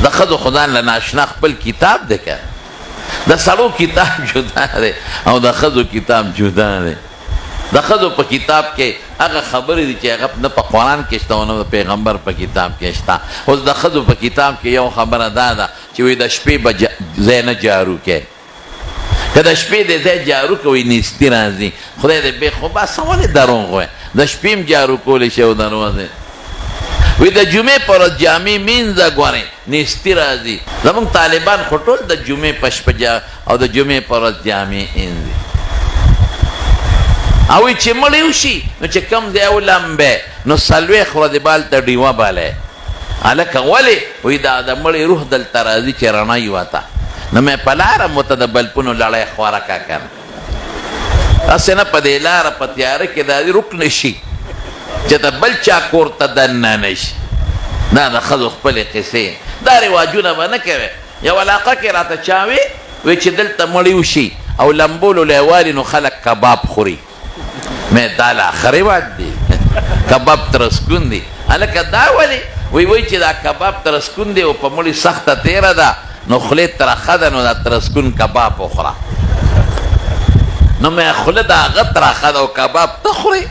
د ښځو خو ځان له ناشنا خپل کتاب دی که د سړو کتاب جدا دی او د ښځو کتاب جدا دی د ښځو په کتاب کې هغه خبرې دي چې هغه نه په قرآن کې شته او نه د پیغمبر په کتاب کې شته. اوس د ښځو په کتاب کې یو خبره دا ده چې وایي د شپې به ځای نه جارو کوي، که د شپې د ځای جارو کوي نیستي راځي. خدای دې بې خو بس ولې دروغ وایي، د شپې هم جارو کولی شي او دروغ دی. وی د جمعې په ورځ جامې مینځه ګورئ نیستي راځي. زموږ طالبان خو ټول د جمعې په شپه او د جمعې په ورځ جامې انځي او وی چې مړی وشي نو چې کم دی او لمبی نو څلوېښت ورځې بال ته ډیوه بالی. هلکه ولې؟ وی دا د مړی روح دلته راځي چې رڼا یې وته نو مې په لاره مو ته د بلپونو لړۍ خواره کا که نه هسې نه په دې لاره په تیاره کې دا رک نه شي چې د بل چا کور ته دننه نه شي. دا د ښځو خپلې قصې دا رواجونه به نه کوې. یو علاقه کې راته چا وی چې دلته مړی وشي او لمبولو لیوالي نو خلک کباب خوري. مې دا لا ښه رواج دی کباب ترسکون دی. هلکه دا ولې؟ وی چې دا کباب ترسکون دی او په مړي سخته تیره ده نو خولې ترخه ده نو دا ترسکون کباب وخوره. نو مې خوله د هغه ترخه ده او کباب ته خورې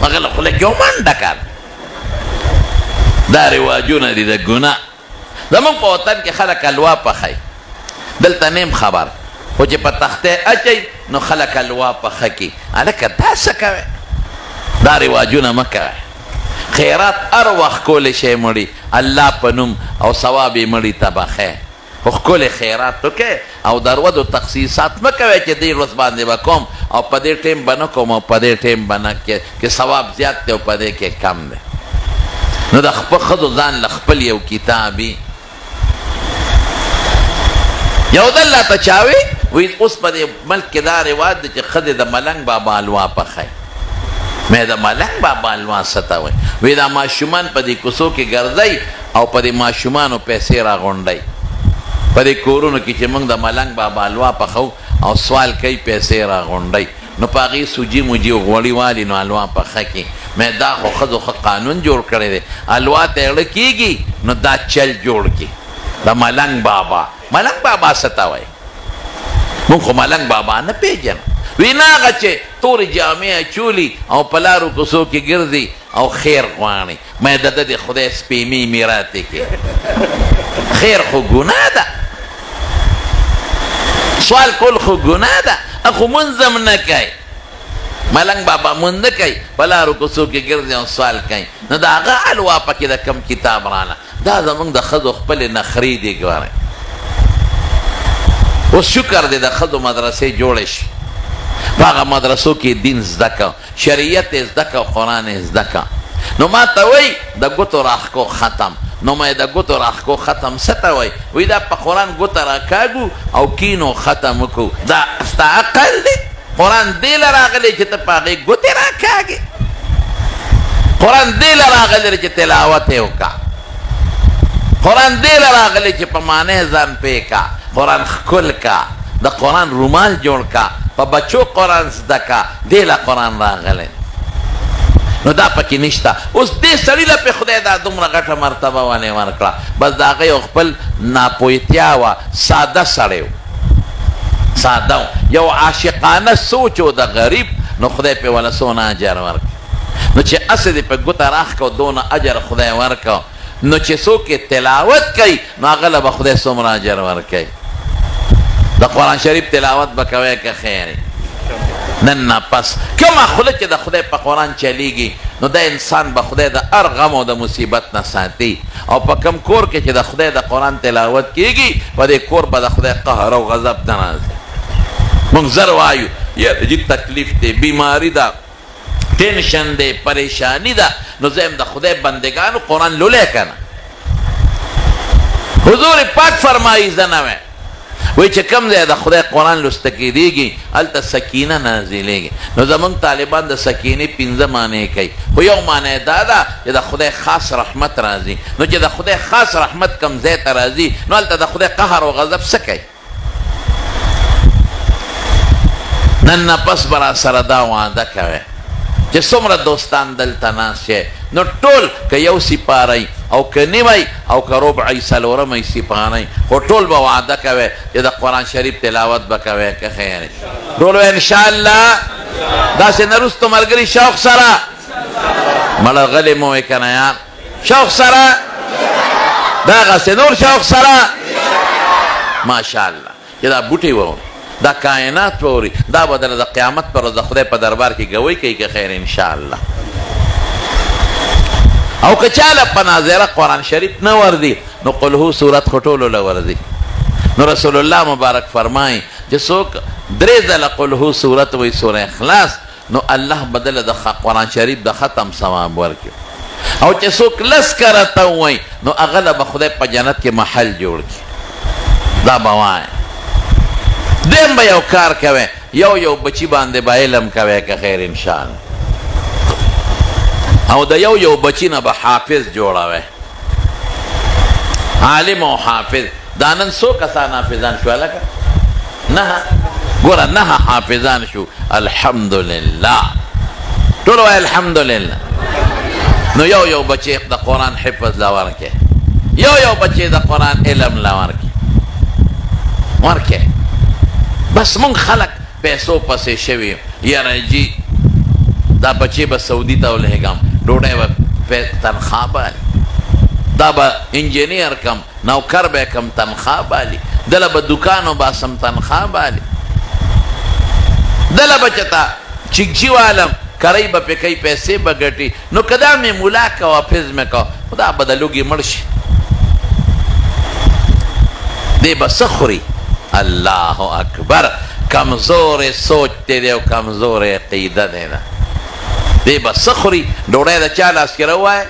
هغه له خوله کې ومنډه کړه. دا رواجونه دي د ګناه. زموږ په وطن کې خلک الوا پخوي دلته نیم خبر خو چې په تختې اچوي نو خلک الوا پخه کي. هلکه دا څه کوې؟ دا رواجونه مه کوئ. خیرات هر وخت کولی شی مړي الله په نوم او ثواب یې مړي ته بخی خو ښکلې خیرات وکړئ او د ورځو تخصیصات مه کوئ چې دې ورځ باندې به کوم او په دې ټیم به نه کوم او په دې ټیم به نه کې ثواب زیات دی او په دې کې کم دی. نو د خپل ښځو ځان له خپل یو کتابي یو دل راته چا وی اوس په دې ملک کې دا رواج دی چې ښځې د ملنګ بابا الوا پخوي. مې د ملنګ بابا الوا څه ته وایي؟ وی دا ماشومان په دې کوڅو کې ګرځئ او په دې ماشومانو پیسې راغونډئ. په دې کورونو کې چې موږ د ملنګ بابا الوا پخو او سوال کوي پیسې راغونډئ نو په هغې سوجي موجي او غوړي والي نو الوا پخه کړي. مې دا خو ښځو ښه قانون جوړ کړی دی. الوا ته اړه کېږي نو دا چل جوړ کړي د ملنګ بابا. ملنګ بابا څه ته وایي؟ موږ خو ملنګ بابا نه پېژنو. وی نه هغه چې تورې جامې اچولي او په لارو کوڅو کې ګرځي او خیر غواړي. مې د ده د خدای سپېمې میراتې کې خیر خو ګناه ده، سوال کول خو ګناه ده. خو مونځ هم نه کوي. ملنګ بابا مونځ نه کوي په لارو کوڅو کې ګرځي او سوال کوي. نو د هغه الوا پکې د کم کتاب رانه. دا زموږ د ښځو خپلې نخرې دي ګورئ. اوس شکر دی د ښځو مدرسې جوړې شي په هغه مدرسو کې دین زده که شریعت یې زده که قرآن یې زده که. نو ما ته وایي د ګوتو راښکو ختم. نو ما د ګوتو راښکو ختم څه ته وایي؟ وایي دا په قرآن ګوته راکاږو او کینو ختم وکړو. دا ستا عقل دی؟ قرآن دې له راغلی چې ته په هغې ګوتې راکاږې. قرآن دې له راغلی چې تلاوت یې وکړه. قرآن دې له راغلی چې په معنی ځان پوه کا. قرآن ښکل کا، د قرآن رومال جوړ کا، په بچو قرآن زده کا. دې له قرآن راغلی نو دا پکې نشته. اوس دې سړي له پې خدای دا دومره غټه مرتبه ونې ورکړه. بس د هغه یو خپل ناپوهتیا وه. ساده سړی و، ساده و، یو عاشقانه سوچ و د غریب. نو خدای پې ونه څونه اجر ورکړ. نو چې هسې دې په ګوته راښکه دونه اجر خدای ورکړ نو چې څوک یې تلاوت کوي نو هغه له به خدای څومره اجر ورکوي. د قرآن شریف تلاوت به کوئ که خیر نن نه پس کومه خوله چې د خدای په قرآن چلیږي نو د انسان به خدای د هر غم او د مصیبت نه ساتي. او په کم کور کې چې د خدای د قرآن تلاوت کېږي په دې کور به د خدای قهر او غضب نه راځي. موږ زر وایو یاره جي تکلیف دی، بیماري ده، ټینشن دی، پریشانی ده. نو زه د خدای بندگانو قرآن لولی که نه؟ حضور پاک فرمایي زه نه وایم. وایي چې کوم ځای د خدای قرآن لوسته کېدېږي هلته سکینه نازلېږي. نو زموږ طالبان د سکینې 5 معنی کوي. خو یو معنی دا ده چې د خدای خاص رحمت راځي. نو چې د خدای خاص رحمت کوم ځای ته راځي نو هلته د خدای قهر او غضب څه کوي؟ نن نه پس به راسره دا وعده کوئ چې څومره دوستان دلته ناست یې نو ټول که یو سپاره او که نیمای او که ربعی څلورمه سپانۍ خو ټول به وعده کوئ چې د قرآن شریف تلاوت به کوئ که خیر ټول به انشاءالله داسې نه وروستو ملګري شوق سره مړه غلې مو وایي که نه یار شوق سره دغسې نور شوق سره ماشاءالله چې دا بوټي واوري دا کائنات واوري دا به دله د قیامت پر ورځ د خدای په دربار کې ګوی کوي که خیر انشاءالله او که چاله په ناظره قرآن شریف نه وردي نو قل هو صورت خو ټولو له وردي نو رسول الله مبارک فرمایي چې څوک درې ځله قل هو صورت وایي سوره اخلاص نو الله بدله د قرآن شریف د ختم ثواب ورکړي او چې څوک لس کرته ووایي نو هغه له به خدای په جنت کې محل جوړ کړي دا به وایي دیم به یو کار کوئ یو بچی باندې به علم کوئ که خیر انشاءالله او د یو بچی نه به حافظ جوړوئ عالم او حافظ دا نن څو کسان حافظان شو هلکه نه ګوره نه حافظان شو الحمدلله ټول وایي الحمدلله نو یو بچی د قرآن حفظ له ورکړئ یو بچی د قرآن علم له ورکړئ بس مونږ خلک پیسو پسې شوي یاره جي دا بچی به سعودي ته ولېږم ډوډۍ به تنخواه بالي دا به انجینیر کم نوکر به کم تنخواه بالي دله به دکان وباسم تنخواه بالي دله به چېته چکچي والم کرۍ به پې کوي پیسې به ګټي نو که دا مې ملا که حافظ مې که خو دا به د لوږې مړ شي دی به څه خوري الله اکبر کمزور سوچ دی دی او کمزور عقیده دی ده دی به څه خوري ډوډۍ د چا لاس کې راووایه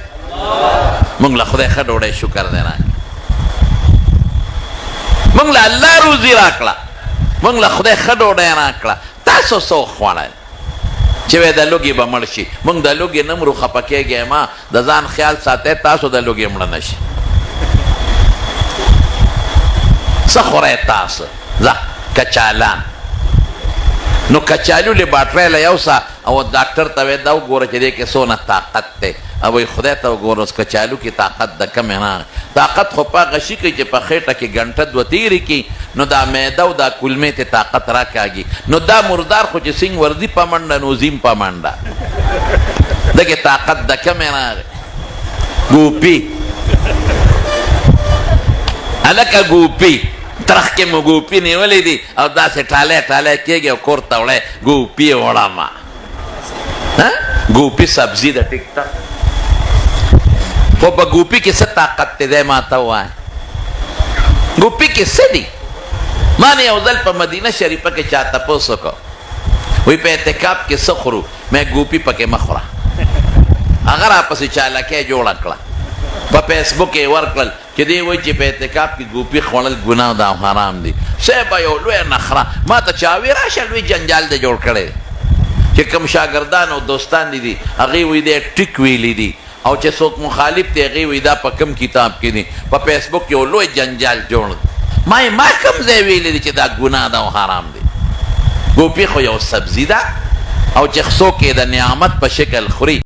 مونږ له خدای ښه ډوډۍ شکر دی راکړه مونږ له الله روزي راکړه مونږ له خدای ښه ډوډۍ راکړه تاسو څه وخوړل چې وایي د لوږې به مړ شي مونږ د لوږې نه مرو خفه کېږئ ما د ځان خیال ساتئ تاسو د لوږې مړه نه شي څه خورئ تاسو ځه کچالان نو کچالو لیبارټرۍ له یوسه او ډاکټر ته وایي دا وګوره چې دې کې څونه طاقت دی او وایي خدای ته وګوره اوس کچالو کې طاقت د کمې نه طاقت خو په هغه شي کوي چې په خېټه کې ګنټه دوه تېرې کړي نو دا معده او دا کولمې ته طاقت راکاږي نو دا مردار خو چې سنګ ورځي په منډه نو زیم په منډه دغې طاقت د کمې راغی ګوپي هلکه ګوپي ترخ کې مو ګوپي نیولې دي او داسې ټالی ټالی کېږي او کور ته وړی ګوپي وړمه ګوپي سبزي ده ټیک ټاک خو په ګوپي کې څه طاقت دی دی ما ته ووایه ګوپي کې څه دي ما نه یو ځل په مدینه شریفه کې چا تپوس وکړو وایي په اعتکاف کې څه خورو مې ګوپي پکې مه خوره هغه راپسې چالاکۍ جوړه کړه په فیسبوک یې ورکړل چې دی وایي چې په اعتکاف کې ګوپي خوړل ګناه ده او حرام دي صاحبه یو لویه نخره ما ته چا وایي راشه لوی جنجال دی جوړ کړی چې کوم شاګردان او دوستان دي هغې وایي دی ټیک ویلی دي او چې څوک مخالف دی هغې وایي دا په کوم کتاب کې دي په فیسبوک یو لوی جنجال جوړ ما کوم ځای ویلی دي چې دا ګناه ده او حرام دی ګوپي خو یو سبزي ده او چې څوک یې د نعمت په شکل خوري